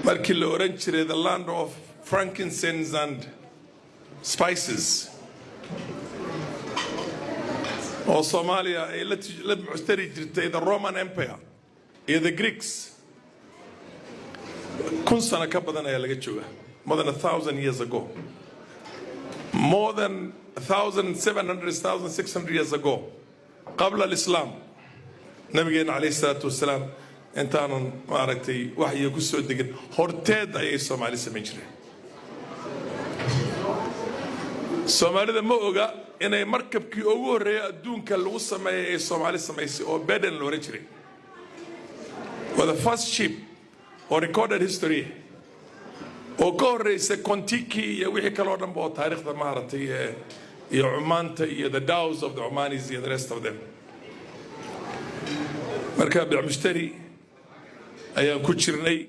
markii la oran jiray the land of frankincense and spices oo Somalia ay la muctari jirtay the Roman Empire iyo the Greeks kun sano ka badan ayaa laga joogaa more than 1,000 years ago more than 1,700 1,600 years ago قبل الإسلام نبينا عليه الصلاة والسلام intaanu maaragtay waxay ku soo degin horteed ay Soomaali sameyn jireen Soomaalida ma oga inay markabkii ugu horeeyay adduunka lagu sameeyay ee Soomaali sameysay oo Baden loo jiray was the first ship or recorded history oo ka horeysay Kontiki iyo wixii kale oo dhan oo taariikhda maaragtay iyo Omaanta iyo the Dhows of the Omanis and the rest of them marka bi'mushtari ayaan ku jirnay